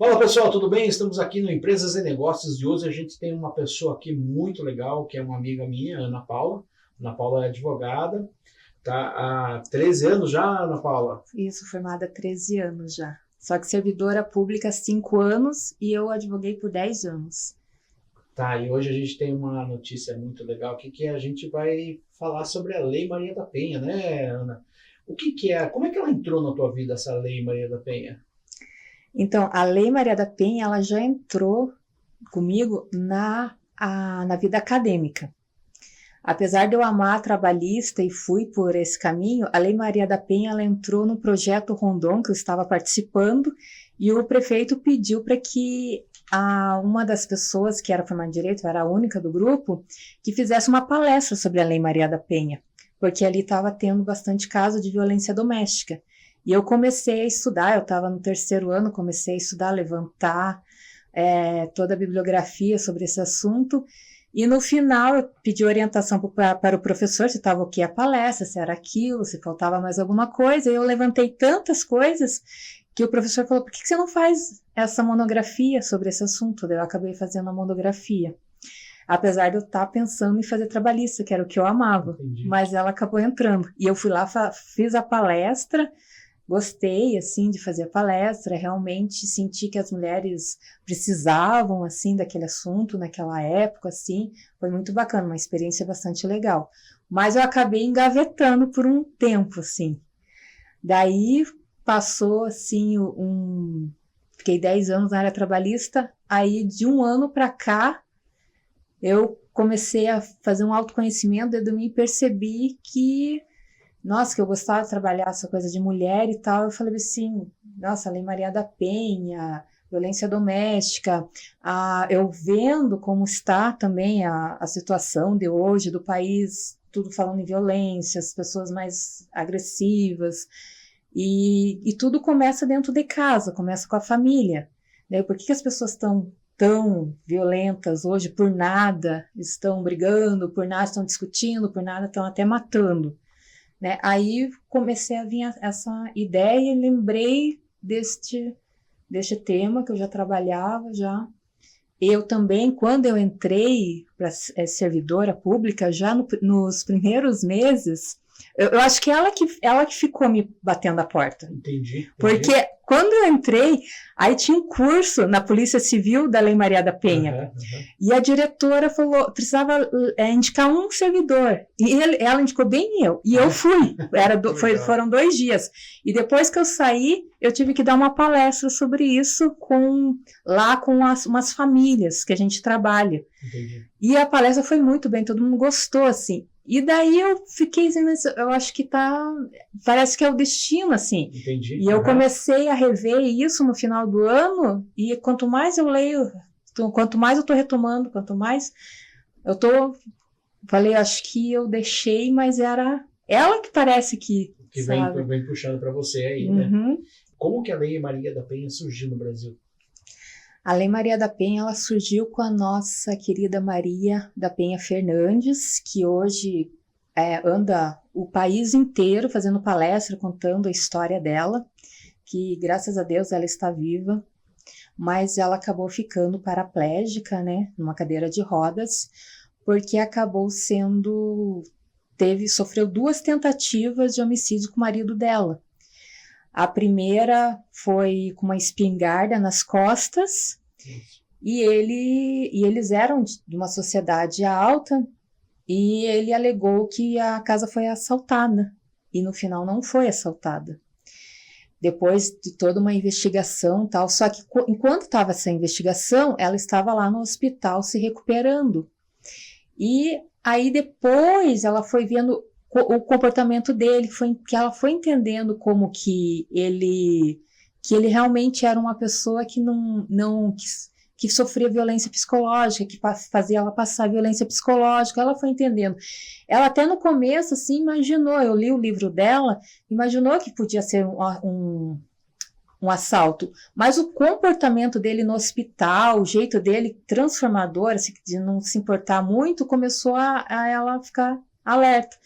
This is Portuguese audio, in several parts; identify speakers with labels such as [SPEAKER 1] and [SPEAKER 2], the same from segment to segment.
[SPEAKER 1] Fala pessoal, tudo bem? Estamos aqui no Empresas e Negócios e hoje a gente tem uma pessoa aqui muito legal, que é uma amiga minha, Ana Paula. Ana Paula é advogada, tá há 13 anos já, Ana Paula?
[SPEAKER 2] Isso, formada há 13 anos já. Só que servidora pública há 5 anos e eu advoguei por 10 anos.
[SPEAKER 1] Tá, e hoje a gente tem uma notícia muito legal aqui que a gente vai falar sobre a Lei Maria da Penha, né, Ana? O que é? Como é que ela entrou na tua vida, essa Lei Maria da Penha?
[SPEAKER 2] Então, a Lei Maria da Penha, ela já entrou comigo na vida acadêmica. Apesar de eu amar a trabalhista e fui por esse caminho, a Lei Maria da Penha ela entrou no projeto Rondon, que eu estava participando, e o prefeito pediu para que uma das pessoas que era formada em Direito, era a única do grupo, que fizesse uma palestra sobre a Lei Maria da Penha, porque ali estava tendo bastante caso de violência doméstica. E eu comecei a estudar, eu estava no 3º ano, comecei a estudar, levantar toda a bibliografia sobre esse assunto, e no final eu pedi orientação para o professor se estava o que a palestra, se era aquilo, se faltava mais alguma coisa, e eu levantei tantas coisas que o professor falou, por que você não faz essa monografia sobre esse assunto? Eu acabei fazendo a monografia, apesar de eu estar pensando em fazer trabalhista, que era o que eu amava. Entendi. Mas ela acabou entrando, e eu fui lá, fiz a palestra. Gostei, assim, de fazer a palestra, realmente senti que as mulheres precisavam, assim, daquele assunto naquela época, assim, foi muito bacana, uma experiência bastante legal. Mas eu acabei engavetando por um tempo, assim. Daí passou, assim, fiquei 10 anos na área trabalhista, aí de um ano para cá, eu comecei a fazer um autoconhecimento, eu me percebi que nossa, que eu gostava de trabalhar essa coisa de mulher e tal, eu falei assim, nossa, a Lei Maria da Penha, violência doméstica, eu vendo como está também a situação de hoje do país, tudo falando em violência, as pessoas mais agressivas, e tudo começa dentro de casa, começa com a família, né? Por que as pessoas estão tão violentas hoje por nada, estão brigando, por nada estão discutindo, por nada estão até matando? Né? Aí comecei a vir essa ideia e lembrei deste tema que eu já trabalhava já. Eu também, quando eu entrei para servidora pública, já nos primeiros meses, eu acho que ela que ficou me batendo a porta.
[SPEAKER 1] Entendi.
[SPEAKER 2] Porque quando eu entrei, aí tinha um curso na Polícia Civil da Lei Maria da Penha. E a diretora falou, precisava indicar um servidor. E ela indicou bem eu. E eu fui. Foram 2 dias. E depois que eu saí, eu tive que dar uma palestra sobre isso lá com umas famílias que a gente trabalha.
[SPEAKER 1] Entendi.
[SPEAKER 2] E a palestra foi muito bem, todo mundo gostou, assim. E daí eu fiquei assim, mas eu acho que parece que é o destino, assim.
[SPEAKER 1] Entendi.
[SPEAKER 2] E eu comecei a rever isso no final do ano, e quanto mais eu leio, quanto mais eu tô retomando, quanto mais eu falei, acho que eu deixei, mas era ela que parece que
[SPEAKER 1] vem puxando para você aí, né? Como que a Lei Maria da Penha surgiu no Brasil?
[SPEAKER 2] A Lei Maria da Penha, ela surgiu com a nossa querida Maria da Penha Fernandes, que hoje anda o país inteiro fazendo palestra, contando a história dela, que graças a Deus ela está viva, mas ela acabou ficando paraplégica, né, numa cadeira de rodas, porque acabou sofreu 2 tentativas de homicídio com o marido dela. A primeira foi com uma espingarda nas costas, e eles eram de uma sociedade alta, e ele alegou que a casa foi assaltada, e no final não foi assaltada. Depois de toda uma investigação, tal, só que enquanto estava essa investigação, ela estava lá no hospital se recuperando. E aí depois ela foi vendo o comportamento dele, que ela foi entendendo como que ele realmente era uma pessoa que que sofria violência psicológica, que fazia ela passar violência psicológica, ela foi entendendo. Ela até no começo, assim, imaginou, eu li o livro dela, imaginou que podia ser um assalto, mas o comportamento dele no hospital, o jeito dele transformador, assim, de não se importar muito, começou a ela ficar alerta.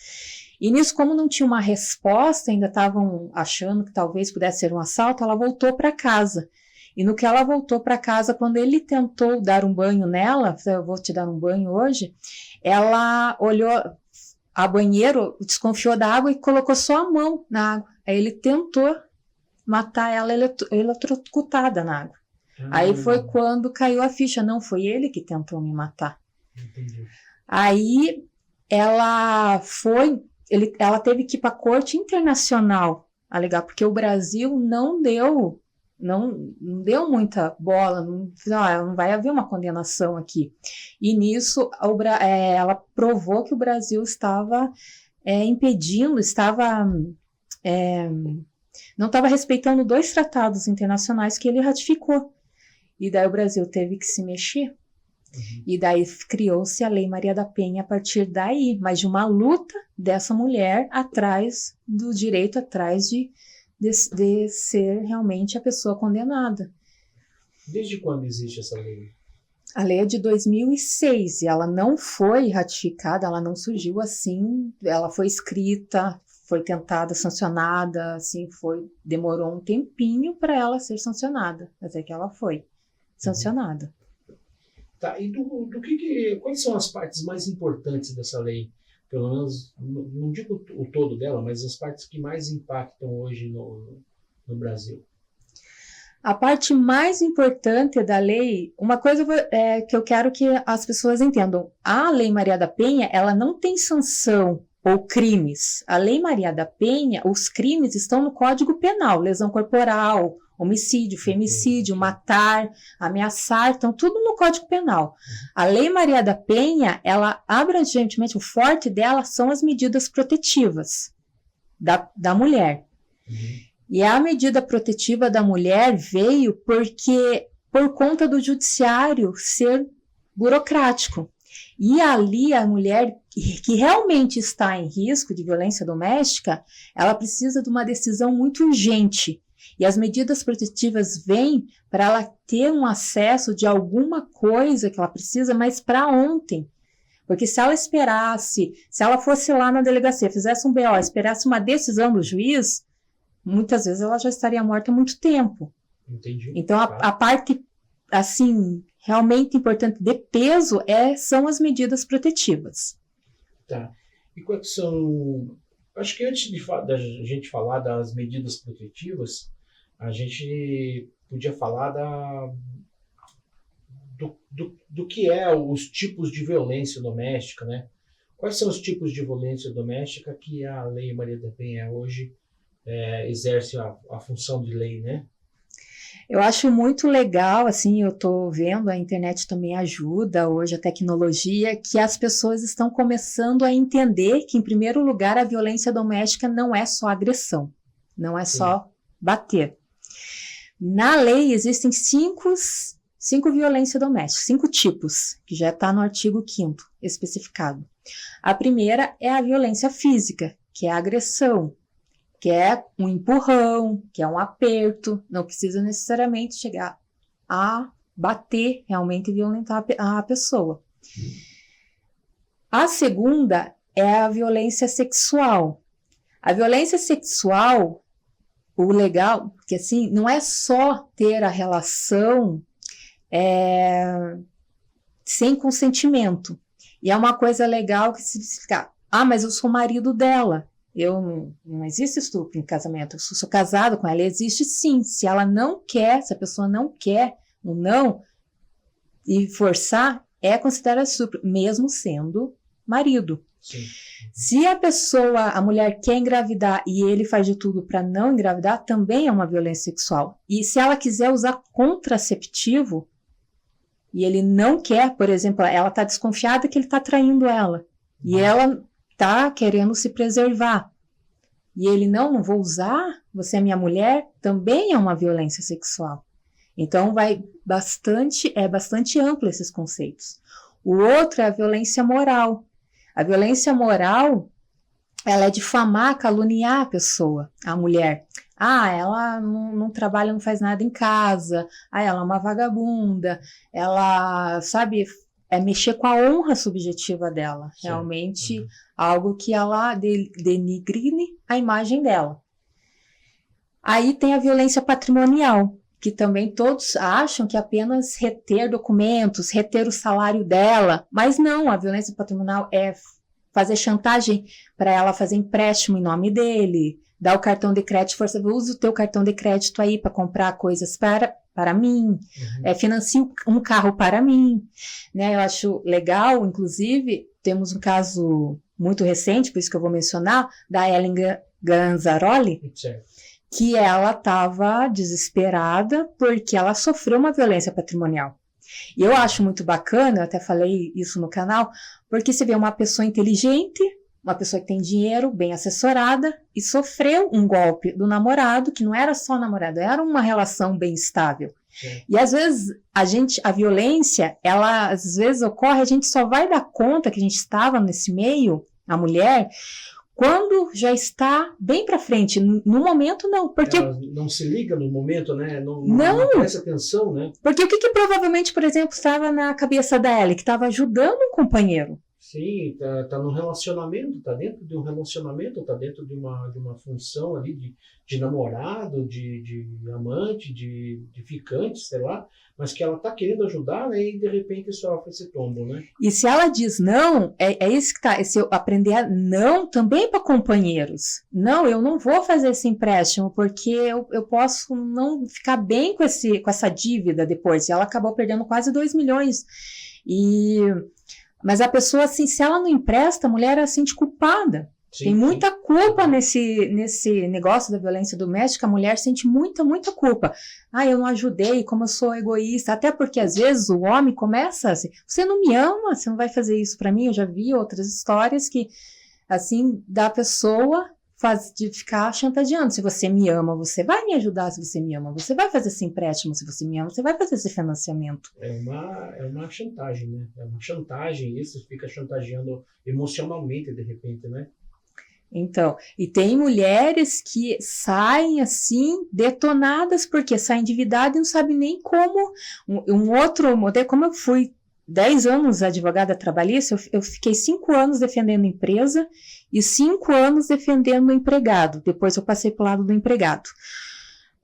[SPEAKER 2] E nisso, como não tinha uma resposta, ainda estavam achando que talvez pudesse ser um assalto, ela voltou para casa. E no que ela voltou para casa, quando ele tentou dar um banho nela, eu vou te dar um banho hoje, ela olhou a banheiro, desconfiou da água e colocou só a mão na água. Aí ele tentou matar ela eletrocutada na água. Aí foi quando caiu a ficha, não foi ele que tentou me matar.
[SPEAKER 1] Entendi.
[SPEAKER 2] Aí ela teve que ir para a corte internacional alegar, porque o Brasil não deu muita bola, não vai haver uma condenação aqui. E nisso ela provou que o Brasil estava impedindo, não estava respeitando 2 tratados internacionais que ele ratificou. E daí o Brasil teve que se mexer. E daí criou-se a Lei Maria da Penha a partir daí, mas de uma luta dessa mulher atrás do direito, atrás de ser realmente a pessoa condenada.
[SPEAKER 1] Desde quando existe essa lei?
[SPEAKER 2] A lei é de 2006 e ela não foi ratificada, ela não surgiu assim, ela foi escrita, foi tentada, sancionada, assim, demorou um tempinho para ela ser sancionada, até que ela foi sancionada.
[SPEAKER 1] Tá, e quais são as partes mais importantes dessa lei? Pelo menos, não digo o todo dela, mas as partes que mais impactam hoje no Brasil.
[SPEAKER 2] A parte mais importante da lei, uma coisa que eu quero que as pessoas entendam, a Lei Maria da Penha, ela não tem sanção ou crimes. A Lei Maria da Penha, os crimes estão no Código Penal, lesão corporal, homicídio, femicídio, matar, ameaçar, estão tudo no Código Penal. A Lei Maria da Penha, ela abrangentemente, o forte dela são as medidas protetivas da mulher. E a medida protetiva da mulher veio por conta do judiciário ser burocrático. E ali a mulher que realmente está em risco de violência doméstica, ela precisa de uma decisão muito urgente. E as medidas protetivas vêm para ela ter um acesso de alguma coisa que ela precisa, mas para ontem. Porque se ela esperasse, se ela fosse lá na delegacia, fizesse um BO, esperasse uma decisão do juiz, muitas vezes ela já estaria morta há muito tempo.
[SPEAKER 1] Entendi.
[SPEAKER 2] Então, a parte, assim, realmente importante de peso são as medidas protetivas.
[SPEAKER 1] Tá. E quais são... Acho que antes da gente falar das medidas protetivas, a gente podia falar do que os tipos de violência doméstica, né? Quais são os tipos de violência doméstica que a Lei Maria da Penha hoje exerce a função de lei, né?
[SPEAKER 2] Eu acho muito legal, assim, eu estou vendo, a internet também ajuda, hoje a tecnologia, que as pessoas estão começando a entender que, em primeiro lugar, a violência doméstica não é só agressão, não é só bater. Na lei existem cinco violências domésticas, 5 tipos, que já está no artigo 5º especificado. A primeira é a violência física, que é a agressão, que é um empurrão, que é um aperto, não precisa necessariamente chegar a bater, realmente violentar a pessoa. A segunda é a violência sexual. A violência sexual, o legal, porque assim, não é só ter a relação sem consentimento. E é uma coisa legal que se ficar, mas eu sou marido dela. Não existe estupro em casamento, eu sou casado com ela, existe sim, se ela não quer, se a pessoa não quer ou não, e forçar, é considerado estupro, mesmo sendo marido.
[SPEAKER 1] Sim.
[SPEAKER 2] Se a mulher quer engravidar e ele faz de tudo para não engravidar, também é uma violência sexual. E se ela quiser usar contraceptivo, e ele não quer, por exemplo, ela está desconfiada que ele está traindo ela, e ela está querendo se preservar. E ele, não vou usar, você é minha mulher, também é uma violência sexual. Então, é bastante amplo esses conceitos. O outro é a violência moral. A violência moral, ela é difamar, caluniar a pessoa, a mulher. Ela não trabalha, não faz nada em casa. Ela é uma vagabunda. Ela, sabe... mexer com a honra subjetiva dela, sim, realmente algo que ela denigre a imagem dela. Aí tem a violência patrimonial, que também todos acham que apenas reter documentos, reter o salário dela, mas não, a violência patrimonial é fazer chantagem para ela fazer empréstimo em nome dele, dar o cartão de crédito, usa o teu cartão de crédito aí para comprar coisas para mim, financie um carro para mim, né? Eu acho legal, inclusive, temos um caso muito recente, por isso que eu vou mencionar, da Ellen Ganzaroli, que ela estava desesperada porque ela sofreu uma violência patrimonial. E eu acho muito bacana, eu até falei isso no canal, porque você vê uma pessoa inteligente, uma pessoa que tem dinheiro, bem assessorada, e sofreu um golpe do namorado, que não era só namorado, era uma relação bem estável. Sim. E às vezes a violência, ela às vezes ocorre, a gente só vai dar conta que a gente estava nesse meio, a mulher, quando já está bem para frente. No momento, não. Porque
[SPEAKER 1] ela não se liga no momento, né? Não presta atenção, né?
[SPEAKER 2] Porque o que provavelmente, por exemplo, estava na cabeça dela, que estava ajudando um companheiro.
[SPEAKER 1] Sim, tá no relacionamento, tá dentro de um relacionamento, tá dentro de uma função ali de namorado, de amante, de ficante, sei lá, mas que ela tá querendo ajudar, né, e de repente sofre esse tombo, né?
[SPEAKER 2] E se ela diz não, é isso que tá, esse aprender a não também para companheiros. Não, eu não vou fazer esse empréstimo, porque eu posso não ficar bem com essa dívida depois. E ela acabou perdendo quase 2 milhões. Mas a pessoa, assim, se ela não empresta, a mulher é sente culpada. Sim, tem muita culpa nesse negócio da violência doméstica, a mulher sente muita culpa. Eu não ajudei, como eu sou egoísta. Até porque, às vezes, o homem começa assim, você não me ama, você não vai fazer isso para mim. Eu já vi outras histórias que, assim, da pessoa de ficar chantageando. Se você me ama, você vai me ajudar. Se você me ama, você vai fazer esse empréstimo. Se você me ama, você vai fazer esse financiamento.
[SPEAKER 1] É uma chantagem, né? É uma chantagem. Isso fica chantageando emocionalmente, de repente, né?
[SPEAKER 2] Então, e tem mulheres que saem assim, detonadas, porque saem endividadas e não sabem nem como. Um outro modelo, como eu fui 10 anos advogada trabalhista, eu fiquei 5 anos defendendo a empresa e 5 anos defendendo o empregado. Depois eu passei para o lado do empregado.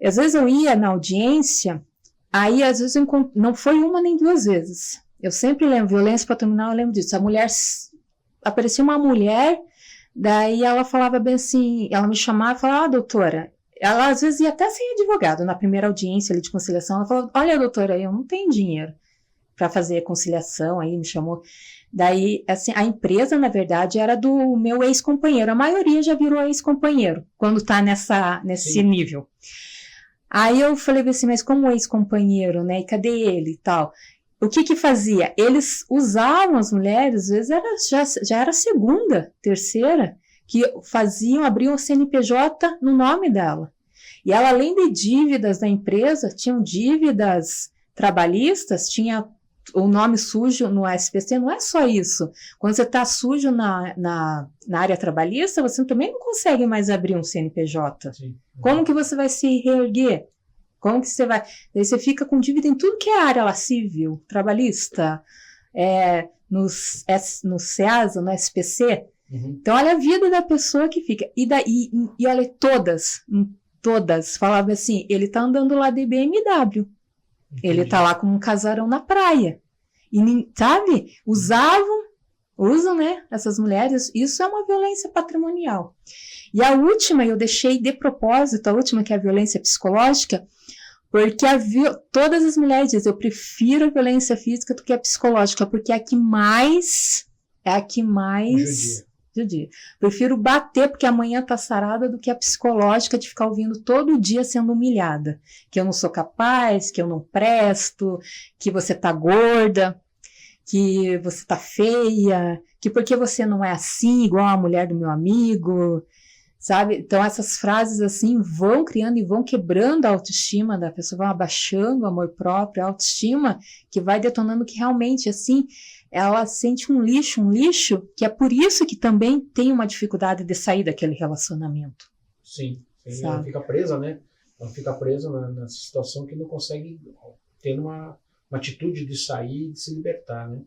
[SPEAKER 2] Às vezes eu ia na audiência, aí às vezes não foi uma nem 2 vezes. Eu sempre lembro, violência patrimonial, eu lembro disso. Aparecia uma mulher, daí ela falava bem assim, ela me chamava e falava, doutora, ela às vezes ia até sem advogado, na primeira audiência ali de conciliação, ela falou, olha doutora, eu não tenho dinheiro para fazer conciliação, aí me chamou. Daí, assim, a empresa, na verdade, era do meu ex-companheiro. A maioria já virou ex-companheiro, quando tá nesse Sim. nível. Aí eu falei assim, mas como ex-companheiro, né? E cadê ele e tal? O que fazia? Eles usavam as mulheres, às vezes já era segunda, terceira, que abriam o CNPJ no nome dela. E ela, além de dívidas da empresa, tinham dívidas trabalhistas, tinha o nome sujo no SPC, não é só isso. Quando você está sujo na área trabalhista, você também não consegue mais abrir um CNPJ. Sim. Como que você vai se reerguer? Como que você vai... Daí você fica com dívida em tudo que é área lá, civil, trabalhista, no SEASA, no SPC. Uhum. Então, olha a vida da pessoa que fica. E olha, todas falavam assim, ele tá andando lá de BMW. Entendi. Ele tá lá com um casarão na praia. E, sabe, usam, né, essas mulheres. Isso é uma violência patrimonial. E a última, eu deixei de propósito, a última que é a violência psicológica, porque todas as mulheres dizem, eu prefiro a violência física do que a psicológica, porque é a que mais judia. Prefiro bater porque amanhã tá sarada do que a psicológica de ficar ouvindo todo dia sendo humilhada. Que eu não sou capaz, que eu não presto, que você tá gorda, que você tá feia, que porque você não é assim, igual a mulher do meu amigo, sabe? Então essas frases assim vão criando e vão quebrando a autoestima da pessoa, vão abaixando o amor próprio, a autoestima, que vai detonando que realmente assim ela sente um lixo, que é por isso que também tem uma dificuldade de sair daquele relacionamento.
[SPEAKER 1] Sim, ela fica presa, né? Ela fica presa nessa situação que não consegue ter uma atitude de sair e de se libertar, né?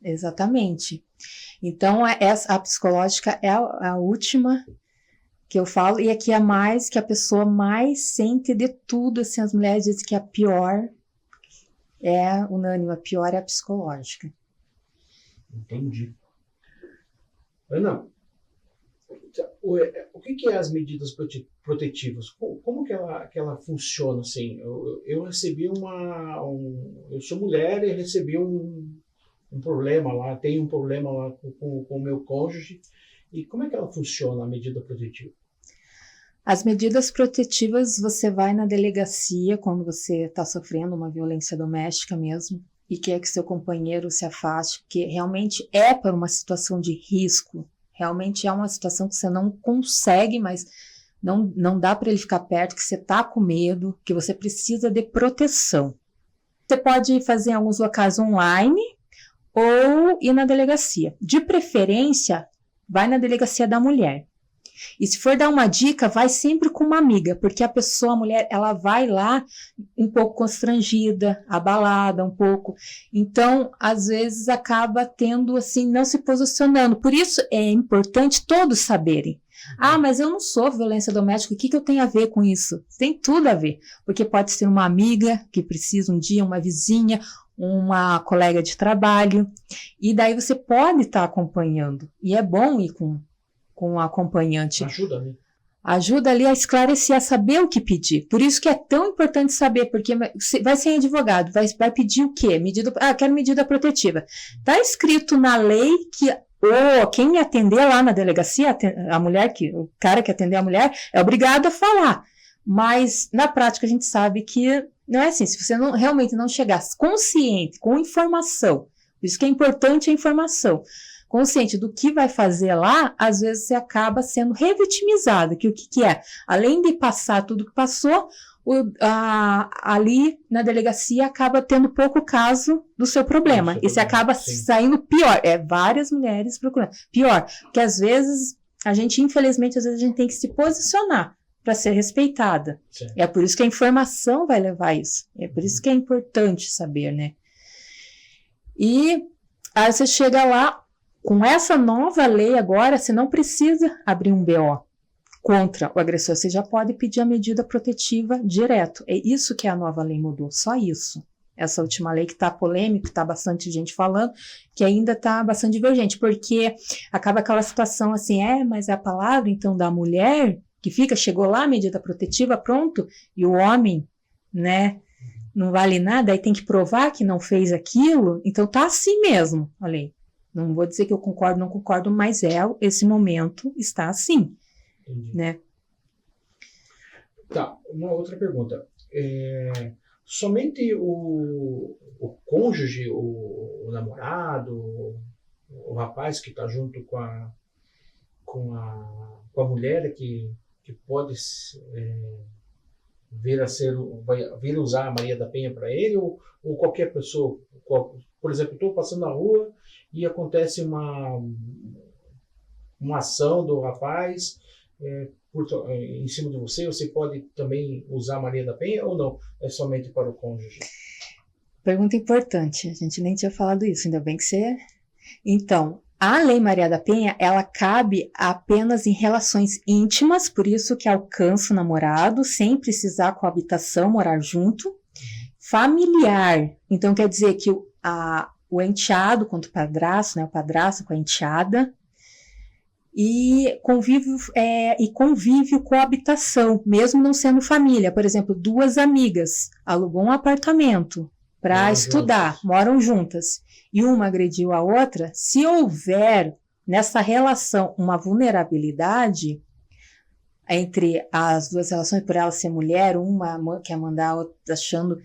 [SPEAKER 2] Exatamente. Então, a psicológica é a última que eu falo, e aqui é mais que a pessoa mais sente de tudo, assim, as mulheres dizem que a pior é unânime, a pior é a psicológica.
[SPEAKER 1] Entendi. Ana, o que é as medidas protetivas? Como que ela funciona, assim? Eu recebi eu sou mulher e recebi um problema lá, tenho um problema lá com o meu cônjuge. E como é que ela funciona, a medida protetiva?
[SPEAKER 2] As medidas protetivas, você vai na delegacia quando você está sofrendo uma violência doméstica mesmo e quer que seu companheiro se afaste, porque realmente é para uma situação de risco, realmente é uma situação que você não consegue, mas não dá para ele ficar perto, que você está com medo, que você precisa de proteção. Você pode fazer em alguns locais online ou ir na delegacia. De preferência, vai na delegacia da mulher. E se for dar uma dica, vai sempre com uma amiga, porque a pessoa, a mulher, ela vai lá um pouco constrangida, abalada um pouco. Então, às vezes, acaba tendo, assim, não se posicionando. Por isso, é importante todos saberem. Ah, mas eu não sofro violência doméstica, o que eu tenho a ver com isso? Tem tudo a ver, porque pode ser uma amiga que precisa um dia, uma vizinha, uma colega de trabalho, e daí você pode estar acompanhando. E é bom ir com um acompanhante.
[SPEAKER 1] Ajuda, né?
[SPEAKER 2] Ajuda ali a esclarecer, a saber o que pedir. Por isso que é tão importante saber, porque vai ser advogado, vai pedir o quê? Quero medida protetiva. Está escrito na lei que quem me atender lá na delegacia, o cara que atender a mulher, é obrigado a falar. Mas, na prática, a gente sabe que não é assim. Se você realmente não chegar consciente, com informação, por isso que é importante a informação, consciente do que vai fazer lá, às vezes você acaba sendo revitimizada, que o que é? Além de passar tudo que passou, ali na delegacia acaba tendo pouco caso do seu problema. E você acaba saindo pior. Várias mulheres procurando. Pior, porque às vezes, infelizmente, às vezes a gente tem que se posicionar para ser respeitada. Sim. É por isso que a informação vai levar isso. É por isso que é importante saber, né? E aí você chega lá, com essa nova lei agora, você não precisa abrir um BO contra o agressor, você já pode pedir a medida protetiva direto. É isso que a nova lei mudou, só isso. Essa última lei que está polêmica, está bastante gente falando, que ainda está bastante divergente, porque acaba aquela situação assim, mas é a palavra então da mulher que chegou lá a medida protetiva, pronto, e o homem, né, não vale nada, aí tem que provar que não fez aquilo, então tá assim mesmo a lei. Não vou dizer que eu concordo, não concordo, mas esse momento está assim. Entendi. Né?
[SPEAKER 1] Tá, uma outra pergunta. Somente o cônjuge, o namorado, o rapaz que está junto com a mulher que pode vir a usar a Maria da Penha para ele, ou qualquer pessoa, por exemplo, estou passando na rua e acontece uma ação do rapaz em cima de você pode também usar a Maria da Penha ou não? É somente para o cônjuge?
[SPEAKER 2] Pergunta importante, a gente nem tinha falado isso, ainda bem que você... Então, a Lei Maria da Penha, ela cabe apenas em relações íntimas, por isso que alcança o namorado, sem precisar coabitação, morar junto. Familiar, então quer dizer que o enteado contra o padrasto, né, o padrasto com a enteada, e convívio com a habitação, mesmo não sendo família. Por exemplo, duas amigas alugou um apartamento para estudar, moram juntas, e uma agrediu a outra, se houver nessa relação uma vulnerabilidade entre as duas relações, por ela ser mulher, uma quer mandar a outra achando,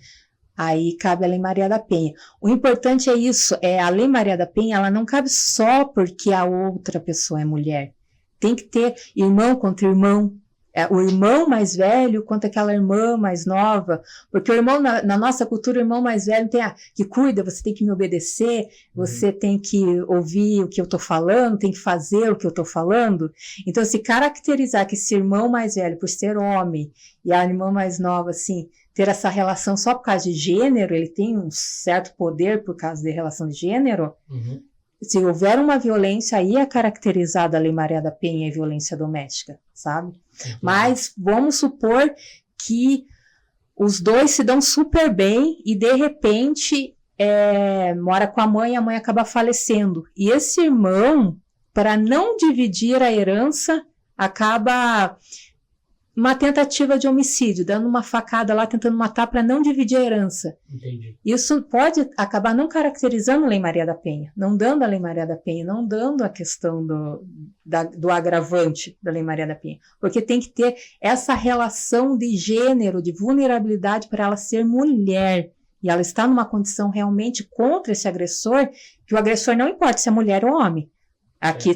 [SPEAKER 2] aí cabe a Lei Maria da Penha. O importante é isso, a Lei Maria da Penha, ela não cabe só porque a outra pessoa é mulher. Tem que ter irmão contra irmão, o irmão mais velho contra aquela irmã mais nova, porque o irmão, na nossa cultura, o irmão mais velho tem que cuida, você tem que me obedecer, você tem que ouvir o que eu estou falando, tem que fazer o que eu estou falando. Então, se caracterizar que esse irmão mais velho, por ser homem, e a irmã mais nova, assim, ter essa relação só por causa de gênero, ele tem um certo poder por causa de relação de gênero, se houver uma violência, aí é caracterizada a Lei Maria da Penha e violência doméstica, sabe? Mas vamos supor que os dois se dão super bem e, de repente, mora com a mãe acaba falecendo. E esse irmão, para não dividir a herança, acaba uma tentativa de homicídio, dando uma facada lá, tentando matar para não dividir a herança.
[SPEAKER 1] Entendi.
[SPEAKER 2] Isso pode acabar não caracterizando a Lei Maria da Penha, não dando a Lei Maria da Penha, não dando a questão do agravante da Lei Maria da Penha, porque tem que ter essa relação de gênero, de vulnerabilidade para ela ser mulher, e ela está numa condição realmente contra esse agressor, que o agressor não importa se é mulher ou homem.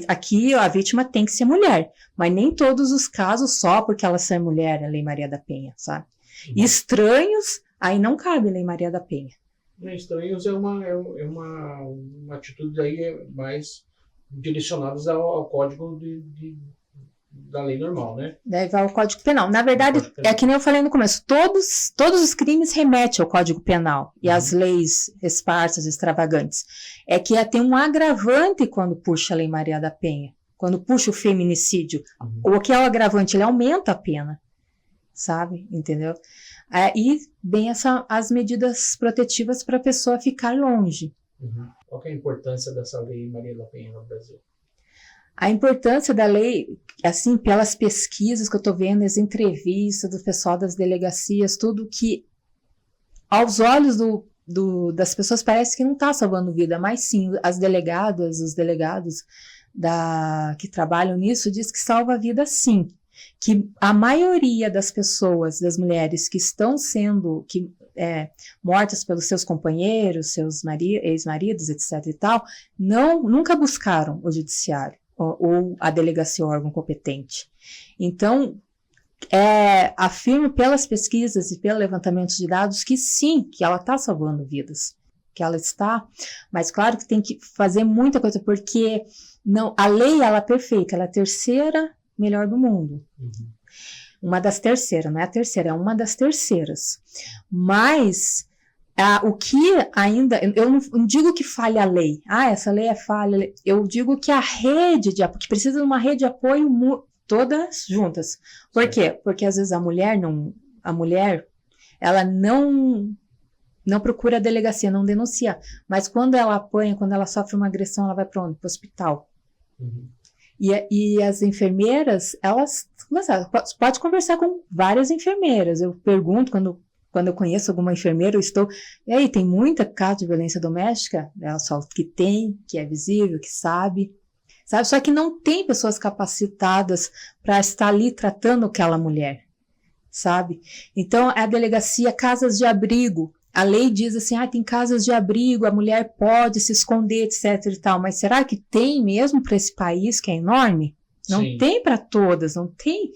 [SPEAKER 2] Aqui a vítima tem que ser mulher, mas nem todos os casos só porque ela ser mulher é Lei Maria da Penha, sabe? E estranhos, aí não cabe Lei Maria da Penha.
[SPEAKER 1] Estranhos é uma atitude aí mais direcionadas ao código da lei normal, né?
[SPEAKER 2] Deve ao Código Penal. Na verdade, é que nem eu falei no começo, todos os crimes remetem ao Código Penal e às leis esparsas, extravagantes. É que tem um agravante quando puxa a Lei Maria da Penha, quando puxa o feminicídio. Ou que é o agravante, ele aumenta a pena, sabe? Entendeu? E bem as medidas protetivas para a pessoa ficar longe.
[SPEAKER 1] Qual que é a importância dessa Lei Maria da Penha no Brasil?
[SPEAKER 2] A importância da lei, assim, pelas pesquisas que eu estou vendo, as entrevistas do pessoal das delegacias, tudo que, aos olhos das pessoas, parece que não está salvando vida, mas sim, as delegadas, os delegados que trabalham nisso, diz que salva a vida sim. Que a maioria das pessoas, das mulheres que estão sendo mortas pelos seus companheiros, seus ex-maridos, etc. e tal, nunca buscaram o judiciário ou a delegacia ou órgão competente. Então, afirmo pelas pesquisas e pelo levantamento de dados que sim, que ela está salvando vidas, que ela está, mas claro que tem que fazer muita coisa, porque a lei ela é perfeita, ela é a terceira melhor do mundo. Uma das terceiras, não é a terceira, é uma das terceiras. Mas o que ainda, eu não digo que falha a lei, essa lei é falha, eu digo que a rede de apoio, que precisa de uma rede de apoio todas juntas. Por quê? Porque às vezes a mulher, ela não procura a delegacia, não denuncia, mas quando ela apanha, quando ela sofre uma agressão, ela vai para onde? Para o hospital. E as enfermeiras, elas pode conversar com várias enfermeiras. Eu pergunto, quando eu conheço alguma enfermeira, e aí, tem muita caso de violência doméstica? Ela só que tem, que é visível, que sabe? Só que não tem pessoas capacitadas para estar ali tratando aquela mulher, sabe? Então, a delegacia, casas de abrigo, a lei diz assim, tem casas de abrigo, a mulher pode se esconder, etc e tal, mas será que tem mesmo para esse país que é enorme? Não Sim. Tem para todas, não tem,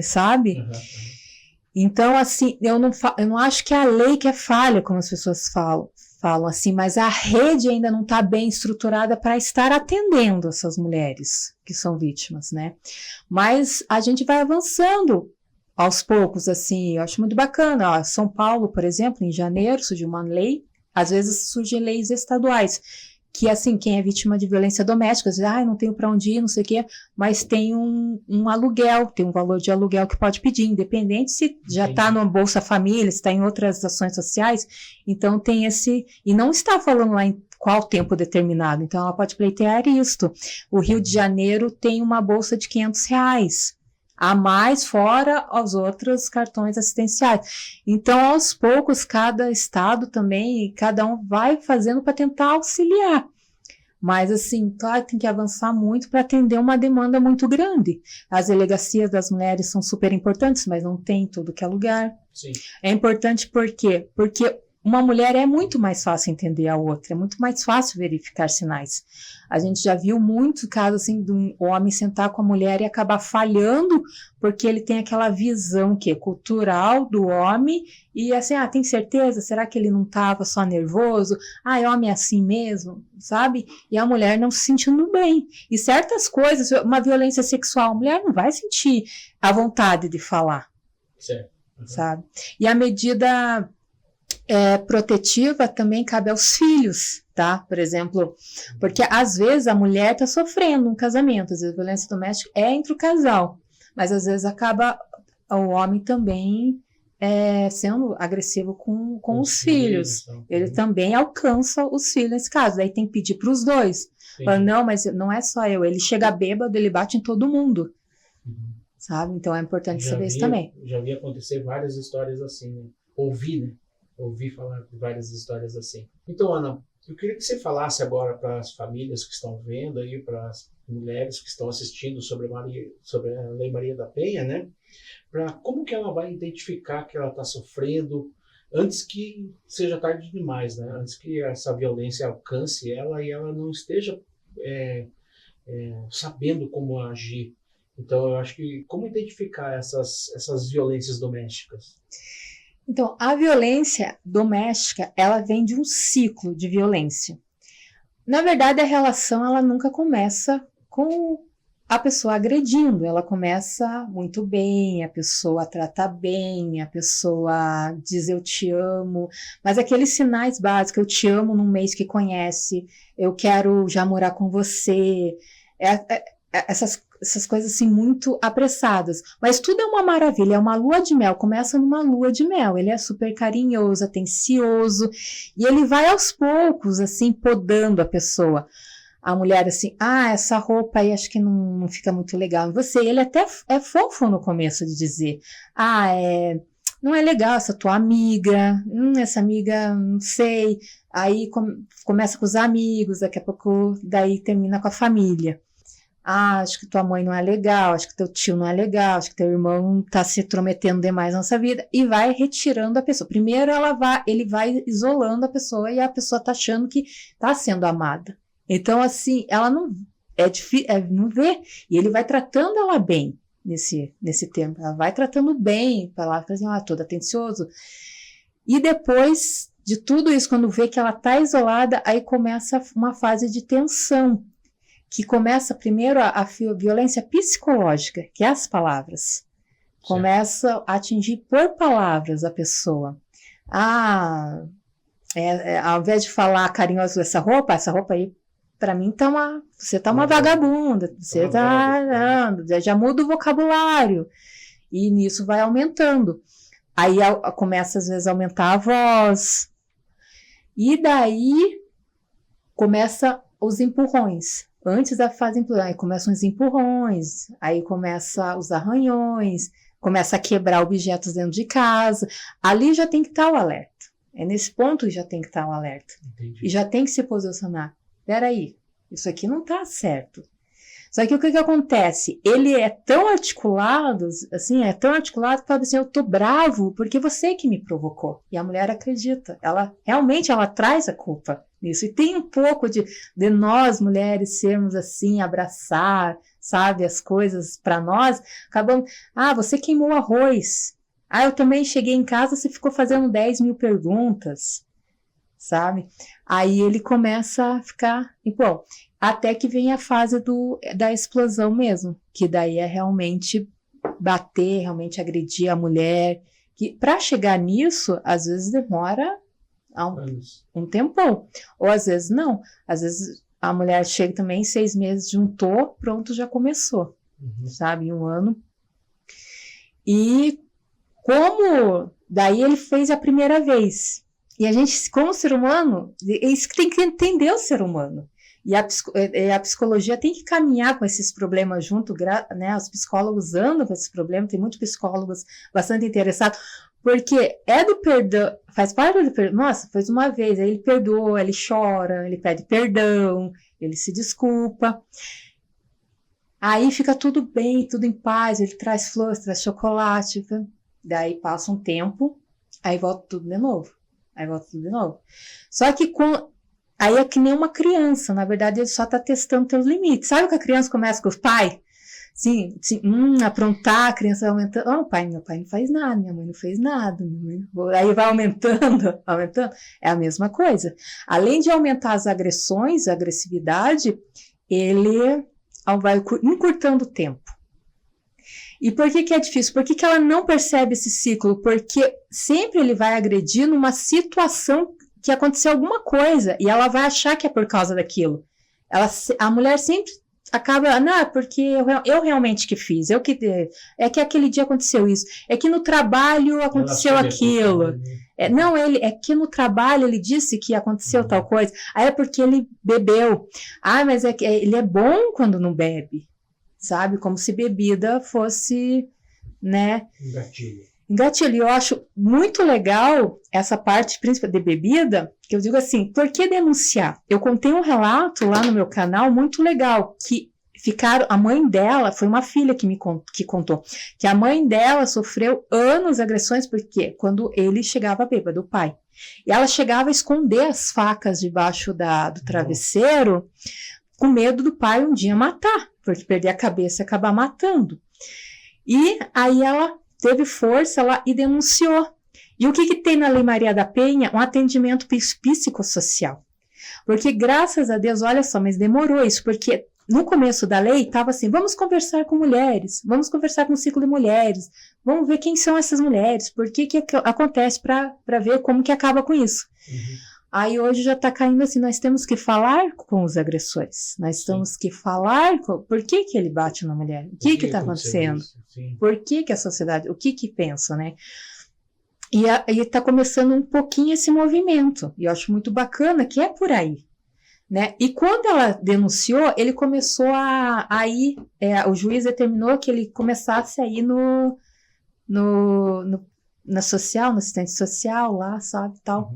[SPEAKER 2] sabe? Então, assim, eu não acho que é a lei que é falha, como as pessoas falam assim, mas a rede ainda não está bem estruturada para estar atendendo essas mulheres que são vítimas, né? Mas a gente vai avançando aos poucos, assim, eu acho muito bacana. São Paulo, por exemplo, em janeiro, surgiu uma lei, às vezes surgem leis estaduais, que, assim, quem é vítima de violência doméstica, diz, não tenho para onde ir, não sei o quê, mas tem um aluguel, tem um valor de aluguel que pode pedir, independente se já está no Bolsa Família, se está em outras ações sociais, então tem e não está falando lá em qual tempo determinado, então ela pode pleitear isto. O Rio de Janeiro tem uma bolsa de R$500, a mais fora os outros cartões assistenciais. Então, aos poucos, cada estado também, cada um vai fazendo para tentar auxiliar. Mas, assim, claro, tem que avançar muito para atender uma demanda muito grande. As delegacias das mulheres são super importantes, mas não tem em tudo que é lugar. Sim. É importante por quê? Porque uma mulher é muito mais fácil entender a outra, é muito mais fácil verificar sinais. A gente já viu muitos casos assim, de um homem sentar com a mulher e acabar falhando, porque ele tem aquela visão cultural do homem, e assim, tem certeza? Será que ele não estava só nervoso? Homem é assim mesmo, sabe? E a mulher não se sentindo bem. E certas coisas, uma violência sexual, a mulher não vai sentir a vontade de falar.
[SPEAKER 1] Certo.
[SPEAKER 2] Sabe? E a medida protetiva também cabe aos filhos, tá? Por exemplo, porque às vezes a mulher está sofrendo um casamento, às vezes a violência doméstica é entre o casal, mas às vezes acaba o homem também sendo agressivo com os filhos. Então. Ele também alcança os filhos nesse caso, daí tem que pedir para os dois. Fala, não, mas não é só eu, ele chega bêbado, ele bate em todo mundo. Sabe? Então é importante saber isso também.
[SPEAKER 1] Já vi acontecer várias histórias assim, né? Ouvi falar de várias histórias assim. Então, Ana, eu queria que você falasse agora para as famílias que estão vendo aí, para as mulheres que estão assistindo sobre a Lei Maria da Penha, né? Para como que ela vai identificar que ela está sofrendo antes que seja tarde demais, né? Antes que essa violência alcance ela e ela não esteja sabendo como agir. Então, eu acho que como identificar essas violências domésticas?
[SPEAKER 2] Então, a violência doméstica, ela vem de um ciclo de violência. Na verdade, a relação, ela nunca começa com a pessoa agredindo, ela começa muito bem, a pessoa trata bem, a pessoa diz eu te amo, mas aqueles sinais básicos, eu te amo num mês que conhece, eu quero já morar com você, essas coisas assim muito apressadas, mas tudo é uma maravilha, é uma lua de mel, começa numa lua de mel, ele é super carinhoso, atencioso, e ele vai aos poucos assim podando a pessoa. A mulher assim, essa roupa aí acho que não fica muito legal em você. Ele até é fofo no começo de dizer, não é legal essa tua amiga, essa amiga, não sei. Aí começa com os amigos, daqui a pouco daí termina com a família. Acho que tua mãe não é legal, acho que teu tio não é legal, acho que teu irmão tá se intrometendo demais na nossa vida, e vai retirando a pessoa. Primeiro ele vai isolando a pessoa e a pessoa tá achando que tá sendo amada. Então, assim, ela não vê, e ele vai tratando ela bem nesse tempo, ela vai tratando bem, palavras assim, todo atencioso, e depois de tudo isso, quando vê que ela tá isolada, aí começa uma fase de tensão, que começa primeiro a violência psicológica, que é as palavras, começa a atingir por palavras a pessoa. Ao invés de falar carinhoso essa roupa aí, para mim você tá uma vagabunda, você já muda o vocabulário, e nisso vai aumentando. Aí começa às vezes a aumentar a voz, e daí começa os empurrões. Antes da fase empurrão, aí começam os empurrões, aí começa os arranhões, começa a quebrar objetos dentro de casa. Ali já tem que estar o alerta. É nesse ponto que já tem que estar o alerta. Entendi. E já tem que se posicionar. Peraí, isso aqui não está certo. Só que o que acontece? Ele é tão articulado, assim, que fala assim, eu tô bravo porque você que me provocou. E a mulher acredita. Realmente ela traz a culpa nisso. E tem um pouco de nós, mulheres, sermos assim, abraçar, sabe, as coisas para nós. Acabamos, você queimou arroz. Eu também cheguei em casa, você ficou fazendo 10 mil perguntas, sabe? Aí ele começa a ficar, bom, até que vem a fase da explosão mesmo, que daí é realmente bater, realmente agredir a mulher, que para chegar nisso, às vezes demora um tempão, ou às vezes não, às vezes a mulher chega também, 6 meses, juntou, pronto, já começou, sabe, 1 ano. E como daí ele fez a primeira vez, e a gente, como ser humano, é isso que tem que entender o ser humano. E a psicologia tem que caminhar com esses problemas junto, né? Os psicólogos andam com esses problemas, tem muitos psicólogos bastante interessados, porque do perdão, faz parte do perdão. Nossa, fez uma vez, aí ele perdoa, ele chora, ele pede perdão, ele se desculpa. Aí fica tudo bem, tudo em paz, ele traz flores, traz chocolate, daí passa um tempo, aí volta tudo de novo. Só que aí é que nem uma criança, na verdade ele só está testando teus limites. Sabe que a criança começa com os pais? Sim, aprontar, a criança vai aumentando. Meu pai não faz nada, minha mãe não fez nada. Aí vai aumentando. É a mesma coisa. Além de aumentar as agressões, a agressividade, ele vai encurtando o tempo. E por que é difícil? Por que ela não percebe esse ciclo? Porque sempre ele vai agredir numa situação que aconteceu alguma coisa e ela vai achar que é por causa daquilo. A mulher sempre acaba, não, é porque eu realmente que fiz, é que aquele dia aconteceu isso, é que no trabalho aconteceu aquilo. Não, é que no trabalho ele disse que aconteceu tal coisa. É porque ele bebeu. Mas é que ele é bom quando não bebe. Sabe? Como se bebida fosse, né? Gatilho. Eu acho muito legal essa parte, principalmente de bebida, que eu digo assim, por que denunciar? Eu contei um relato lá no meu canal muito legal, que a mãe dela, foi uma filha que contou, que a mãe dela sofreu anos de agressões, porque quando ele chegava bêbado, o pai. E ela chegava a esconder as facas debaixo do travesseiro, com medo do pai um dia matar, porque perder a cabeça e acabar matando. E aí ela teve força lá e denunciou. E o que tem na Lei Maria da Penha? Um atendimento psicossocial. Porque graças a Deus, olha só, mas demorou isso, porque no começo da lei estava assim, vamos conversar com mulheres, vamos conversar com o ciclo de mulheres, vamos ver quem são essas mulheres, por que acontece para ver como que acaba com isso. Aí hoje já está caindo assim, nós temos que falar com os agressores, nós temos que falar por que ele bate na mulher, o que está acontecendo, por que a sociedade, o que pensa, né? E está começando um pouquinho esse movimento, e eu acho muito bacana que é por aí, né? E quando ela denunciou, ele começou a ir, o juiz determinou que ele começasse a ir na social, no assistente social lá, sabe, tal.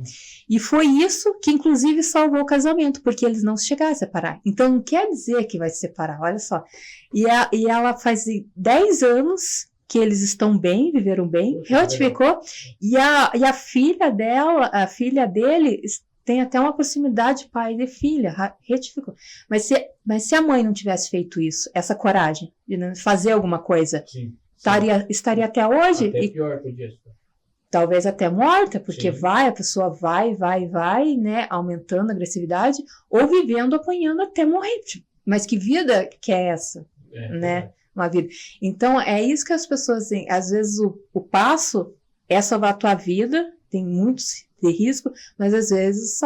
[SPEAKER 2] E foi isso que, inclusive, salvou o casamento, porque eles não chegaram a separar. Então, não quer dizer que vai separar, olha só. E ela faz 10 anos que eles estão bem, viveram bem, retificou, e a filha dele tem até uma proximidade pai e filha, retificou. Mas se a mãe não tivesse feito isso, essa coragem de fazer alguma coisa, estaria até hoje.
[SPEAKER 1] Até pior podia estar.
[SPEAKER 2] Talvez até morta, porque a pessoa vai, né, aumentando a agressividade, ou vivendo, apanhando até morrer. Mas que vida que é essa, né? Uma vida. Então, é isso que as pessoas têm. Às vezes, o passo é salvar a tua vida, tem muitos de risco, mas às vezes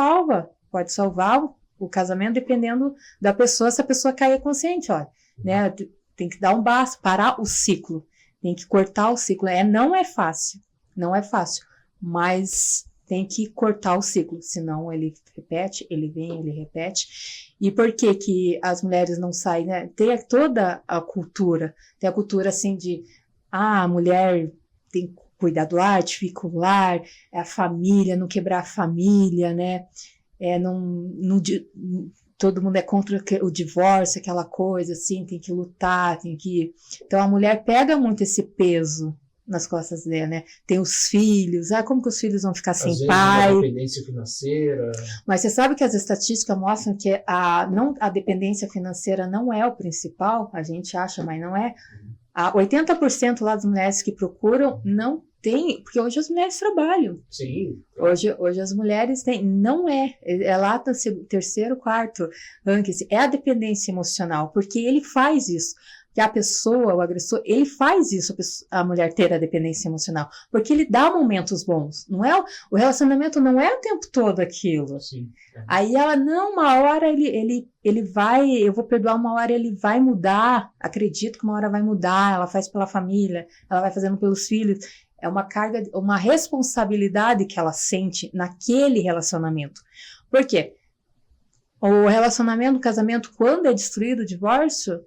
[SPEAKER 2] pode salvar o casamento, dependendo da pessoa, se a pessoa cair consciente, olha, né? Tem que dar um basta, parar o ciclo, tem que cortar o ciclo. Não é fácil. Não é fácil, mas tem que cortar o ciclo, senão ele repete, ele vem, ele repete. E por que as mulheres não saem, né? Tem toda a cultura, tem a cultura assim de, a mulher tem que cuidar do lar, fica o lar, a família, não quebrar a família, né? Todo mundo é contra o divórcio, aquela coisa assim, tem que lutar, Então a mulher pega muito esse peso nas costas dela, né? Tem os filhos, como que os filhos vão ficar sem pai?
[SPEAKER 1] A dependência financeira.
[SPEAKER 2] Mas você sabe que as estatísticas mostram que a dependência financeira não é o principal, a gente acha, mas não é. 80% lá das mulheres que procuram não tem, porque hoje as mulheres trabalham.
[SPEAKER 1] Sim.
[SPEAKER 2] Hoje as mulheres têm, não é lá no terceiro, quarto ranking, é a dependência emocional, porque ele faz isso. Que a pessoa, o agressor, ele faz isso, a mulher ter a dependência emocional, porque ele dá momentos bons, não é? O relacionamento não é o tempo todo aquilo.
[SPEAKER 1] Sim.
[SPEAKER 2] Aí ela, não, uma hora ele vai, eu vou perdoar, uma hora ele vai mudar, acredito que uma hora vai mudar, ela faz pela família, ela vai fazendo pelos filhos, é uma carga, uma responsabilidade que ela sente naquele relacionamento. Por quê? O relacionamento, o casamento, quando é destruído, o divórcio,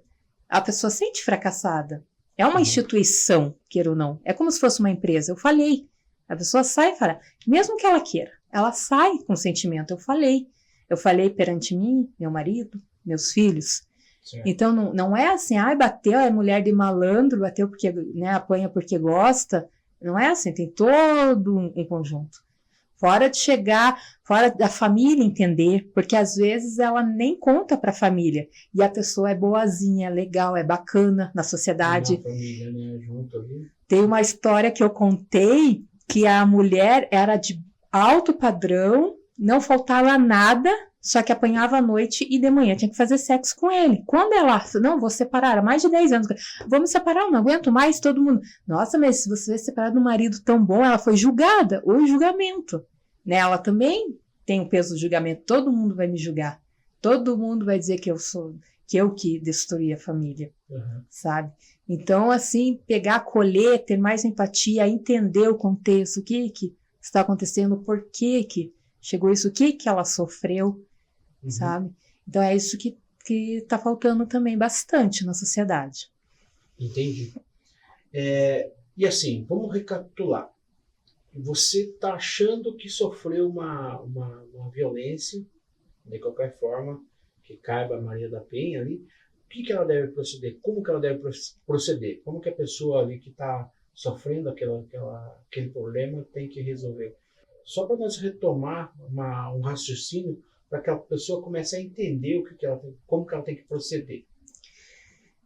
[SPEAKER 2] a pessoa sente fracassada. É uma instituição, queira ou não. É como se fosse uma empresa. Eu falhei. A pessoa sai e fala, mesmo que ela queira, ela sai com sentimento. Eu falhei. Eu falhei perante mim, meu marido, meus filhos. Certo. Então, não é assim, bateu, é mulher de malandro, bateu porque, né, apanha porque gosta. Não é assim, tem todo um conjunto. Fora da família entender, porque às vezes ela nem conta para a família, e a pessoa é boazinha, é legal, é bacana na sociedade.
[SPEAKER 1] Uma família, né, junto ali.
[SPEAKER 2] Tem uma história que eu contei, que a mulher era de alto padrão, não faltava nada, só que apanhava à noite e de manhã tinha que fazer sexo com ele. Quando ela, não, vou separar, há mais de 10 anos, vamos separar, não aguento mais, todo mundo. Nossa, mas se você vai separar de um marido tão bom, ela foi julgada, o julgamento. Né? Ela também tem o peso do julgamento, todo mundo vai me julgar, todo mundo vai dizer que eu que destruí a família, sabe? Então, assim, pegar, colher, ter mais empatia, entender o contexto, o que está acontecendo, por que chegou isso, o que ela sofreu, sabe? Então, é isso que está faltando também bastante na sociedade.
[SPEAKER 1] Entendi. E assim, vamos recapitular. Você está achando que sofreu uma violência, de qualquer forma, que caiba a Maria da Penha ali, o que ela deve proceder? Como que ela deve proceder? Como que a pessoa ali que está sofrendo aquele problema tem que resolver? Só para nós retomar um raciocínio para que a pessoa comece a entender como que ela tem que proceder.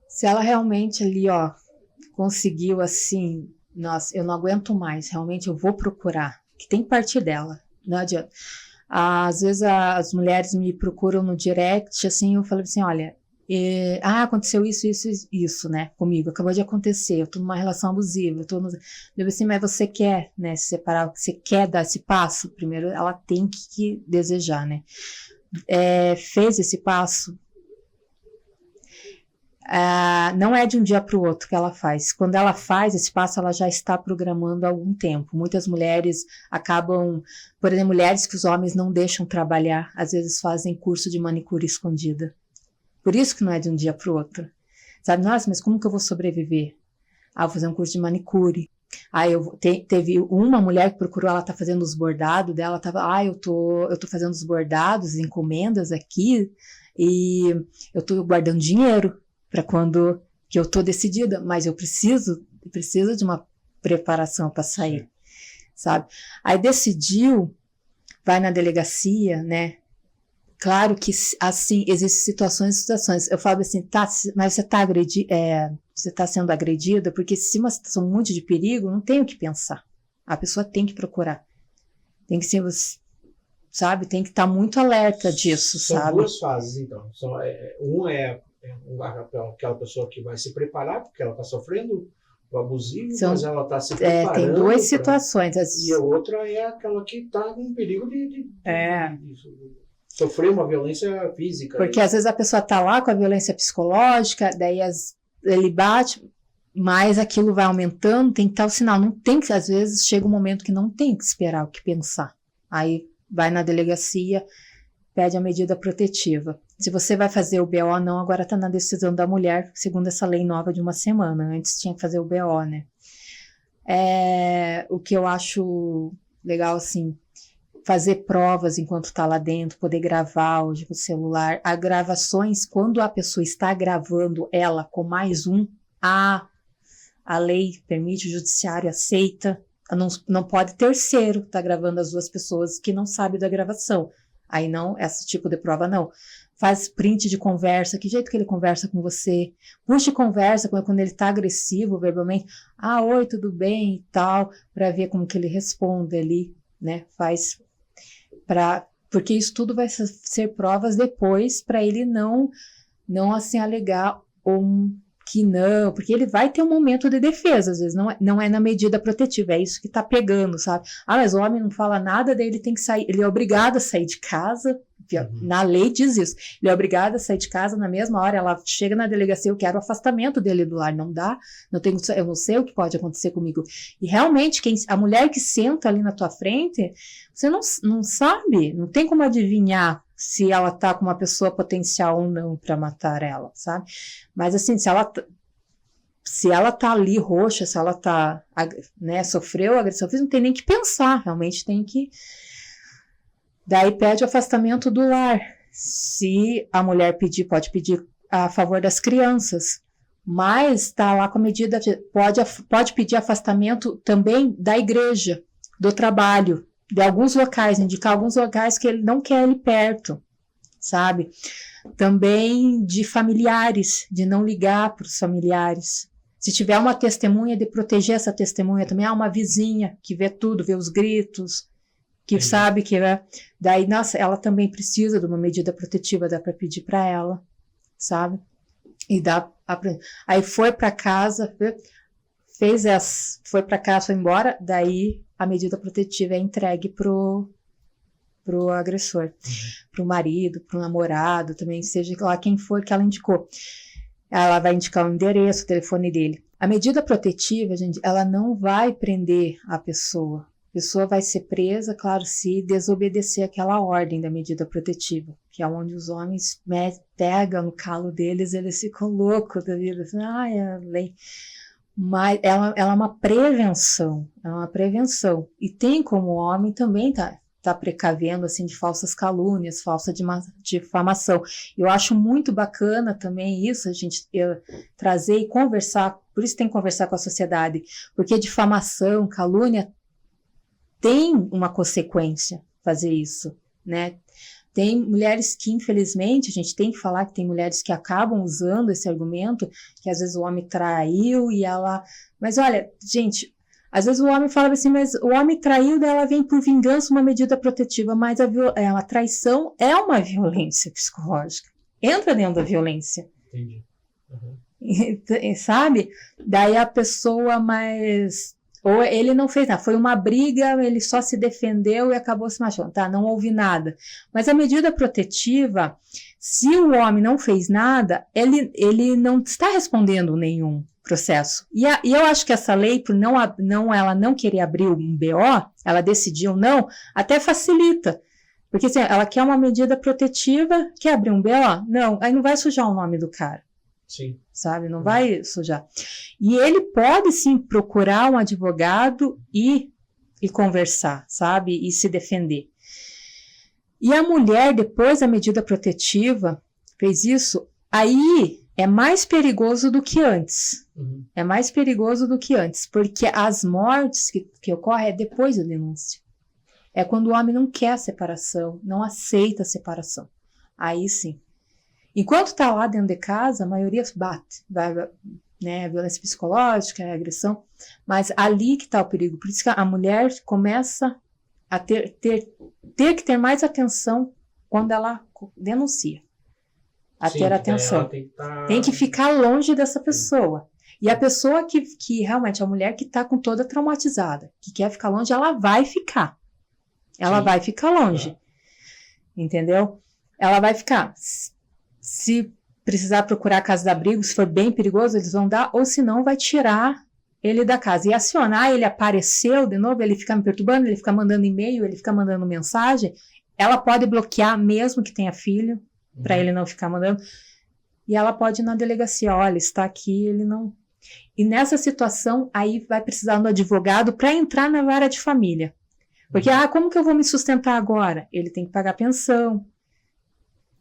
[SPEAKER 2] Se ela realmente ali, conseguiu assim, nossa, eu não aguento mais, realmente eu vou procurar, que tem que partir dela, não adianta. Às vezes as mulheres me procuram no direct, assim, eu falo assim, olha, aconteceu isso, né, comigo, acabou de acontecer, eu tô numa relação abusiva, eu assim, mas você quer, né, se separar, você quer dar esse passo? Primeiro ela tem que desejar, né, fez esse passo, não é de um dia para o outro que ela faz. Quando ela faz esse passo, ela já está programando há algum tempo. Muitas mulheres acabam, por exemplo, mulheres que os homens não deixam trabalhar, às vezes fazem curso de manicure escondida. Por isso que não é de um dia para o outro. Sabe, nossa, mas como que eu vou sobreviver? Vou fazer um curso de manicure. Teve uma mulher que procurou, ela tá fazendo os bordados dela, eu tô fazendo os bordados, encomendas aqui, e eu tô guardando dinheiro para quando que eu tô decidida, mas eu preciso de uma preparação para sair, sabe? Aí decidiu, vai na delegacia, né? Claro que, assim, existem situações. Eu falo assim, mas você tá sendo agredida, porque se uma situação muito de perigo, não tem o que pensar. A pessoa tem que procurar. Tem que ser, sabe? Tem que estar muito alerta disso, sabe?
[SPEAKER 1] São duas fases, então. Aquela pessoa que vai se preparar, porque ela está sofrendo o abusivo, mas ela está se preparando.
[SPEAKER 2] Tem duas situações.
[SPEAKER 1] E a outra é aquela que está com perigo de sofrer uma violência física.
[SPEAKER 2] Porque às vezes a pessoa está lá com a violência psicológica, daí ele bate, mas aquilo vai aumentando, tem que estar o sinal. Não tem que, às vezes chega um momento que não tem que esperar o que pensar. Aí vai na delegacia, pede a medida protetiva. Se você vai fazer o BO, não, agora está na decisão da mulher, segundo essa lei nova de 1 semana. Antes tinha que fazer o BO, né? O que eu acho legal, assim, fazer provas enquanto está lá dentro, poder gravar hoje com o celular. As gravações, quando a pessoa está gravando ela com mais a lei permite, o judiciário aceita, não pode terceiro estar gravando as duas pessoas que não sabem da gravação. Aí não, esse tipo de prova não. Faz print de conversa, que jeito que ele conversa com você. Puxa conversa quando ele está agressivo verbalmente. Oi, tudo bem e tal, para ver como que ele responde ali, né? Porque isso tudo vai ser provas depois para ele não assim alegar que não, porque ele vai ter um momento de defesa, às vezes não é na medida protetiva, é isso que tá pegando, sabe? Mas o homem não fala nada, daí ele tem que sair, ele é obrigado a sair de casa, na lei diz isso, ele é obrigado a sair de casa na mesma hora, ela chega na delegacia, eu quero o afastamento dele do lar, não dá, eu não sei o que pode acontecer comigo, e realmente, a mulher que senta ali na tua frente, você não sabe, não tem como adivinhar se ela tá com uma pessoa potencial ou não para matar ela, sabe? Mas assim, se ela tá ali roxa, se ela tá, né, sofreu agressão física, não tem nem que pensar, realmente tem que... Daí pede o afastamento do lar. Se a mulher pedir, pode pedir a favor das crianças, mas tá lá com a medida, pode pedir afastamento também da igreja, do trabalho, de alguns locais, indicar alguns locais que ele não quer ele perto, sabe? Também de familiares, de não ligar para os familiares. Se tiver uma testemunha, de proteger essa testemunha também. Uma vizinha que vê tudo, vê os gritos, que sabe que daí, nossa, ela também precisa de uma medida protetiva, dá para pedir para ela, sabe? E aí foi para casa, foi para casa, foi embora, daí a medida protetiva é entregue pro agressor, pro marido, pro namorado, também, seja lá quem for que ela indicou. Ela vai indicar o endereço, o telefone dele. A medida protetiva, gente, ela não vai prender a pessoa. A pessoa vai ser presa, claro, se desobedecer aquela ordem da medida protetiva, que é onde os homens pegam no calo deles, eles ficam loucos da vida, assim, é a lei. Mas ela é uma prevenção, E tem como o homem também tá precavendo, assim, de falsas calúnias, falsa difamação. Eu acho muito bacana também isso, a gente trazer e conversar, por isso tem que conversar com a sociedade, porque difamação, calúnia, tem uma consequência fazer isso, né? Tem mulheres que, infelizmente, a gente tem que falar que tem mulheres que acabam usando esse argumento, que às vezes o homem traiu e ela... Mas olha, gente, às vezes o homem fala assim, mas o homem traiu, daí ela vem por vingança, uma medida protetiva, mas a traição é uma violência psicológica. Entra dentro da violência.
[SPEAKER 1] Entendi. Uhum.
[SPEAKER 2] Sabe? Daí a pessoa mais... Ou ele não fez nada, foi uma briga, ele só se defendeu e acabou se machucando, tá? Não houve nada. Mas a medida protetiva, se o homem não fez nada, ele não está respondendo nenhum processo. E eu acho que essa lei, por ela não querer abrir um BO, ela decidiu não, até facilita. Porque assim, ela quer uma medida protetiva, quer abrir um BO? Não, aí não vai sujar o nome do cara.
[SPEAKER 1] Sim.
[SPEAKER 2] Sabe, não vai sujar. E ele pode sim procurar um advogado e conversar, sabe, e se defender. E a mulher, depois da medida protetiva, fez isso, aí é mais perigoso do que antes.
[SPEAKER 1] Uhum.
[SPEAKER 2] É mais perigoso do que antes, porque as mortes que ocorrem é depois da denúncia. É quando o homem não quer a separação, não aceita a separação. Aí sim. Enquanto está lá dentro de casa, a maioria bate, né, violência psicológica, agressão, mas ali que está o perigo. Por isso que a mulher começa a ter que ter mais atenção quando ela denuncia. Ter atenção. Tem que ficar longe dessa pessoa. E a pessoa que realmente, a mulher que está com toda traumatizada, que quer ficar longe, ela vai ficar. Ela vai ficar longe. Entendeu? Ela vai ficar... Se precisar procurar a casa de abrigo, se for bem perigoso, eles vão dar, ou se não, vai tirar ele da casa. E acionar, ele apareceu de novo, ele fica me perturbando, ele fica mandando e-mail, ele fica mandando mensagem, ela pode bloquear, mesmo que tenha filho, para ele não ficar mandando, e ela pode ir na delegacia, olha, está aqui, ele não... E nessa situação, aí vai precisar do advogado para entrar na vara de família. Porque, como que eu vou me sustentar agora? Ele tem que pagar pensão.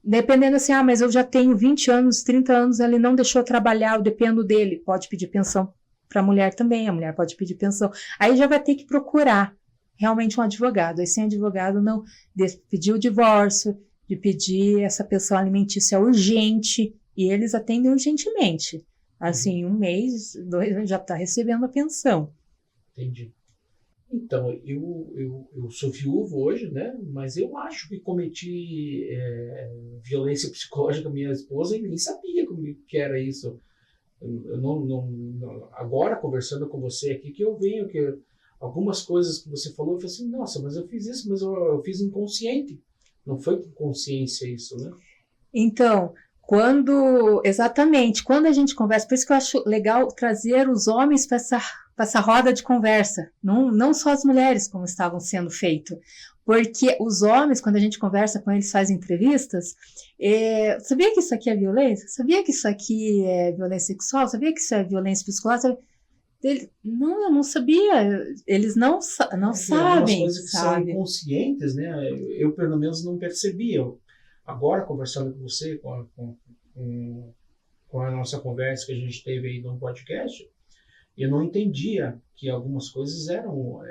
[SPEAKER 2] Dependendo assim, mas eu já tenho 20 anos, 30 anos, ele não deixou trabalhar, eu dependo dele. Pode pedir pensão para a mulher também, a mulher pode pedir pensão. Aí já vai ter que procurar realmente um advogado. Aí sem advogado, não, de pedir o divórcio, de pedir essa pensão alimentícia urgente, e eles atendem urgentemente. Assim, 1 mês, 2, já está recebendo a pensão.
[SPEAKER 1] Entendi. Então, eu sou viúvo hoje, né? Mas eu acho que cometi violência psicológica com minha esposa e nem sabia que era isso. Eu não, agora, conversando com você aqui, que eu venho, que algumas coisas que você falou, eu falei assim, nossa, mas eu fiz isso, mas eu fiz inconsciente. Não foi com consciência isso, né?
[SPEAKER 2] Então, exatamente, quando a gente conversa, por isso que eu acho legal trazer os homens para essa roda de conversa, não só as mulheres, como estavam sendo feito, porque os homens, quando a gente conversa com eles, faz entrevistas, sabia que isso aqui é violência? Sabia que isso aqui é violência sexual? Sabia que isso é violência psicológica? Não, eu não sabia, eles não sabem,
[SPEAKER 1] coisas que são inconscientes, né? Eu pelo menos não percebia. Agora, conversando com você, com a nossa conversa que a gente teve aí no podcast, eu não entendia que algumas coisas eram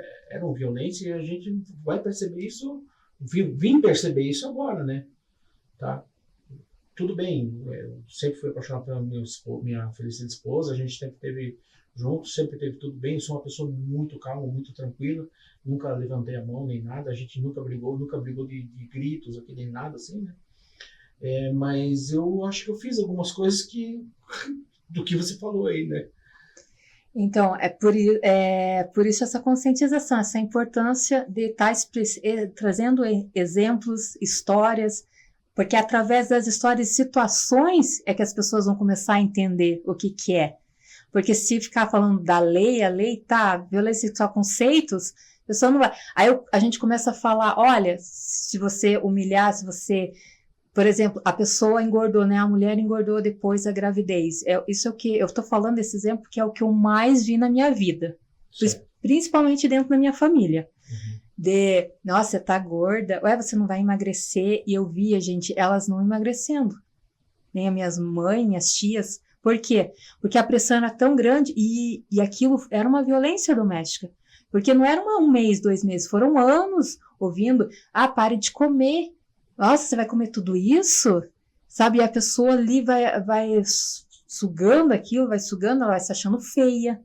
[SPEAKER 1] violência e a gente vai perceber isso, vim perceber isso agora, né? Tá? Tudo bem, eu sempre fui apaixonado pela minha falecida esposa, a gente sempre teve junto, sempre teve tudo bem. Eu sou uma pessoa muito calma, muito tranquila, nunca levantei a mão nem nada, a gente nunca brigou de gritos aqui nem nada assim, né? Mas eu acho que eu fiz algumas coisas do que você falou aí, né?
[SPEAKER 2] Então, por isso essa conscientização, essa importância de estar trazendo exemplos, histórias, porque através das histórias e situações é que as pessoas vão começar a entender o que é. Porque se ficar falando da lei, a lei tá, violência sexual, conceitos, a pessoa não vai. Aí a gente começa a falar, olha, se você humilhar, se você... Por exemplo, a pessoa engordou, né? A mulher engordou depois da gravidez. Isso é o que eu estou falando desse exemplo, que é o que eu mais vi na minha vida, principalmente dentro da minha família. Nossa, você tá gorda, você não vai emagrecer. E eu via, gente, elas não emagrecendo. Nem as minhas mães, minhas tias. Por quê? Porque a pressão era tão grande e aquilo era uma violência doméstica. Porque não era um mês, 2 meses, foram anos ouvindo, pare de comer. Nossa, você vai comer tudo isso? Sabe, e a pessoa ali vai sugando aquilo, ela vai se achando feia.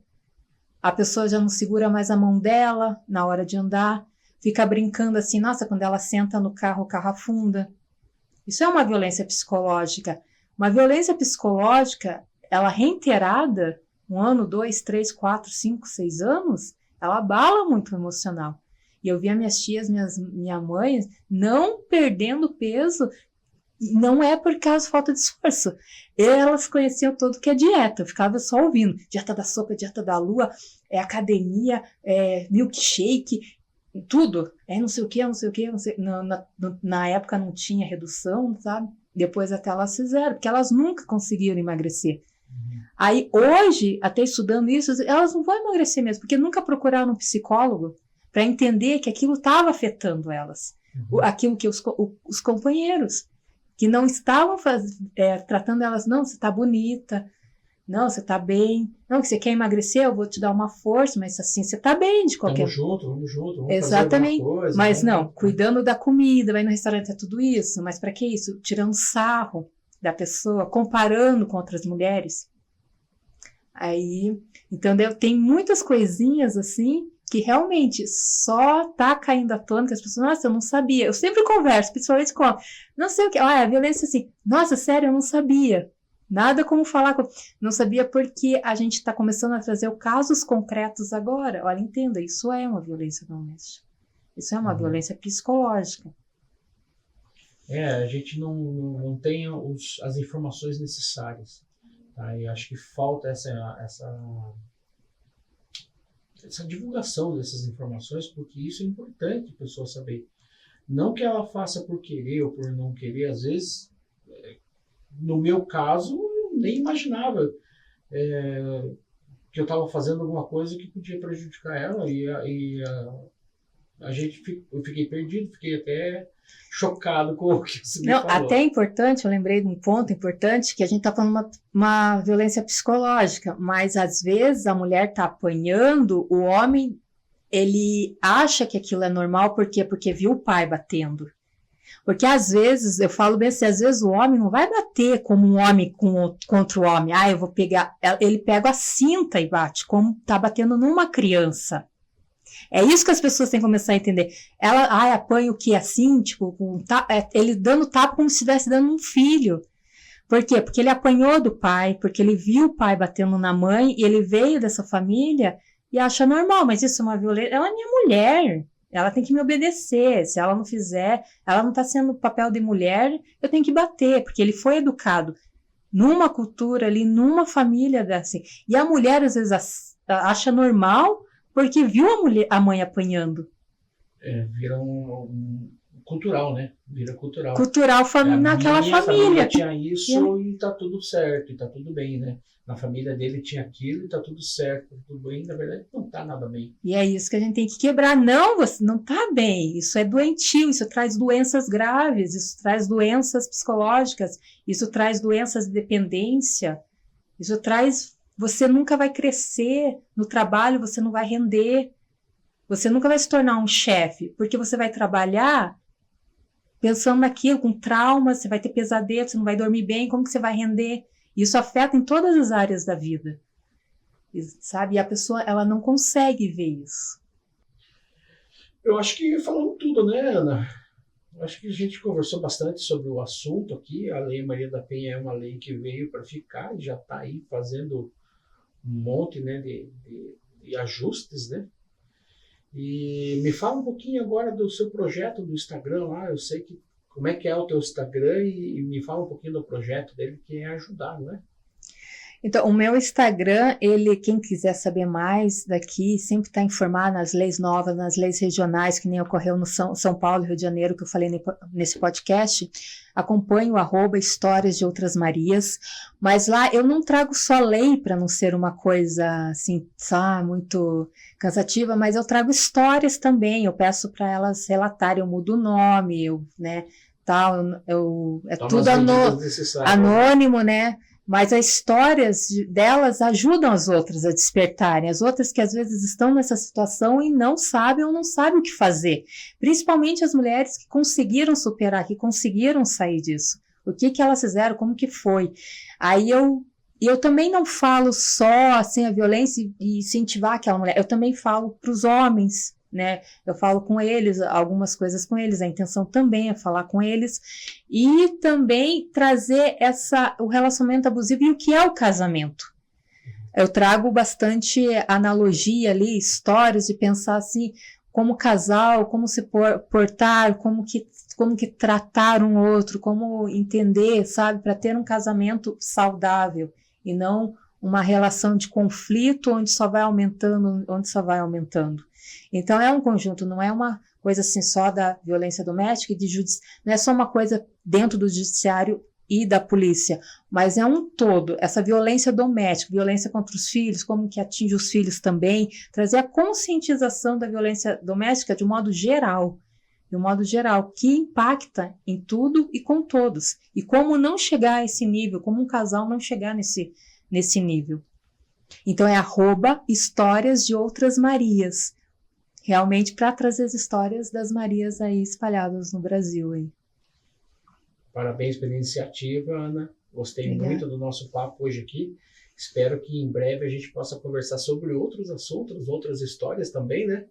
[SPEAKER 2] A pessoa já não segura mais a mão dela na hora de andar. Fica brincando assim, nossa, quando ela senta no carro, o carro afunda. Isso é uma violência psicológica. Uma violência psicológica, ela reiterada, 1 ano, 2, 3, 4, 5, 6 anos, ela abala muito o emocional. E eu via minhas tias, minha mãe, não perdendo peso, não é por causa de falta de esforço. Elas conheciam tudo que é dieta, eu ficava só ouvindo. Dieta da sopa, dieta da lua, academia, milkshake, tudo. Não sei o que, não sei o que. Na época não tinha redução, sabe? Depois até elas fizeram, porque elas nunca conseguiram emagrecer. Aí hoje, até estudando isso, elas não vão emagrecer mesmo, porque nunca procuraram um psicólogo para entender que aquilo estava afetando elas. Aquilo que os companheiros, que não estavam tratando elas, não, você está bonita, não, você está bem, não, que você quer emagrecer, eu vou te dar uma força, mas assim, você está bem de qualquer...
[SPEAKER 1] Vamos junto, vamos
[SPEAKER 2] Exatamente,
[SPEAKER 1] fazer alguma coisa.
[SPEAKER 2] Mas não, cuidando da comida, vai no restaurante, é tudo isso, mas para que isso? Tirando sarro da pessoa, comparando com outras mulheres. Aí, entendeu? Tem muitas coisinhas assim, que realmente só tá caindo à tona, que as pessoas, nossa, eu não sabia. Eu sempre converso, principalmente com, não sei o que, a violência assim, nossa, sério, eu não sabia. Nada como falar, não sabia porque a gente está começando a trazer casos concretos agora. Olha, entenda, isso é uma violência doméstica. Isso é uma violência psicológica.
[SPEAKER 1] A gente não tem as informações necessárias. Tá? E acho que falta essa divulgação dessas informações, porque isso é importante a pessoa saber. Não que ela faça por querer ou por não querer, às vezes, no meu caso, eu nem imaginava que eu estava fazendo alguma coisa que podia prejudicar ela, eu fiquei perdido, fiquei até chocado com o que você me falou.
[SPEAKER 2] Até é importante, eu lembrei de um ponto importante, que a gente está falando uma violência psicológica, mas às vezes a mulher está apanhando, o homem, ele acha que aquilo é normal, por quê? Porque viu o pai batendo. Porque às vezes, eu falo bem assim, às vezes o homem não vai bater como um homem contra o homem, eu vou pegar, ele pega a cinta e bate, como está batendo numa criança. É isso que as pessoas têm que começar a entender. Ela, apanha o que assim, tipo, ele dando tapa como se estivesse dando um filho. Por quê? Porque ele apanhou do pai, porque ele viu o pai batendo na mãe, e ele veio dessa família e acha normal, mas isso é uma violência. Ela é minha mulher, ela tem que me obedecer. Se ela não fizer, ela não está sendo o papel de mulher, eu tenho que bater, porque ele foi educado numa cultura ali, numa família assim. E a mulher, às vezes, acha normal, porque viu a mãe apanhando.
[SPEAKER 1] Vira um cultural, né? Vira cultural.
[SPEAKER 2] Cultural naquela família.
[SPEAKER 1] Tinha isso e tá tudo certo, e tá tudo bem, né? Na família dele tinha aquilo e tá tudo certo, tá tudo bem. Na verdade, não tá nada bem.
[SPEAKER 2] E é isso que a gente tem que quebrar. Não, você não tá bem. Isso é doentio, isso traz doenças graves, isso traz doenças psicológicas, isso traz doenças de dependência, isso traz... Você nunca vai crescer no trabalho, você não vai render. Você nunca vai se tornar um chefe, porque você vai trabalhar pensando naquilo, com trauma, você vai ter pesadelo, você não vai dormir bem, como que você vai render? Isso afeta em todas as áreas da vida. sabe? E a pessoa, ela não consegue ver isso.
[SPEAKER 1] Eu acho que falamos tudo, né, Ana? Eu acho que a gente conversou bastante sobre o assunto aqui. A Lei Maria da Penha é uma lei que veio para ficar e já está aí fazendo um monte, né, de ajustes, né? E me fala um pouquinho agora do seu projeto do Instagram lá. Eu sei que como é que é o teu Instagram e me fala um pouquinho do projeto dele, que é ajudar, não é?
[SPEAKER 2] Então, o meu Instagram, quem quiser saber mais daqui, sempre está informado nas leis novas, nas leis regionais, que nem ocorreu no São Paulo e Rio de Janeiro, que eu falei nesse podcast. Acompanhe o @Histórias de Outras Marias, mas lá eu não trago só lei para não ser uma coisa assim, muito cansativa, mas eu trago histórias também. Eu peço para elas relatarem, eu mudo o nome, né, tal, é tudo anônimo, né? Mas as histórias delas ajudam as outras a despertarem. As outras que às vezes estão nessa situação e não sabem ou não sabem o que fazer. Principalmente as mulheres que conseguiram superar, que conseguiram sair disso. O que elas fizeram, como que foi. Aí eu também não falo só assim a violência e incentivar aquela mulher. Eu também falo para os homens, né? Eu falo com eles, algumas coisas com eles, a intenção também é falar com eles e também trazer o relacionamento abusivo e o que é o casamento. Eu trago bastante analogia ali, histórias de pensar assim, como casal, como se portar, como que tratar um outro, como entender, sabe, para ter um casamento saudável e não uma relação de conflito onde só vai aumentando. Então é um conjunto, não é uma coisa assim só da violência doméstica e não é só uma coisa dentro do judiciário e da polícia, mas é um todo, essa violência doméstica, violência contra os filhos, como que atinge os filhos também, trazer a conscientização da violência doméstica de um modo geral, que impacta em tudo e com todos, e como não chegar a esse nível, como um casal não chegar nesse nível. Então é @Histórias de Outras Marias, realmente para trazer as histórias das Marias aí espalhadas no Brasil. Aí.
[SPEAKER 1] Parabéns pela iniciativa, Ana. Gostei muito do nosso papo hoje aqui. Espero que em breve a gente possa conversar sobre outros assuntos, outras histórias também, né?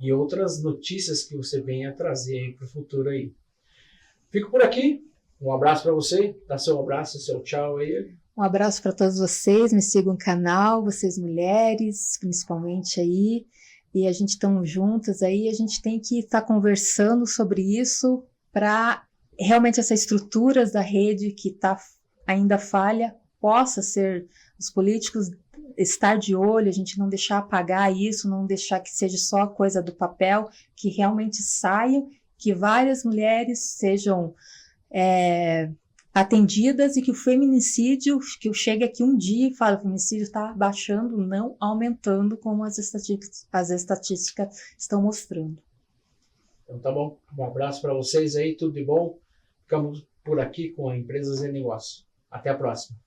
[SPEAKER 1] E outras notícias que você venha trazer aí para o futuro aí. Fico por aqui. Um abraço para você. Dá seu abraço, seu tchau aí.
[SPEAKER 2] Um abraço para todos vocês. Me sigam no canal, vocês mulheres, principalmente aí. E a gente estamos juntas aí. A gente tem que estar conversando sobre isso para realmente essas estruturas da rede que está ainda falha possa ser os políticos estar de olho, a gente não deixar apagar isso, não deixar que seja só coisa do papel, que realmente saia, que várias mulheres sejam atendidas e que o feminicídio, que eu chegue aqui um dia e falo, o feminicídio está baixando, não aumentando, como as estatísticas estão mostrando.
[SPEAKER 1] Então tá bom, um abraço para vocês aí, tudo de bom. Ficamos por aqui com a Empresas e Negócios. Até a próxima.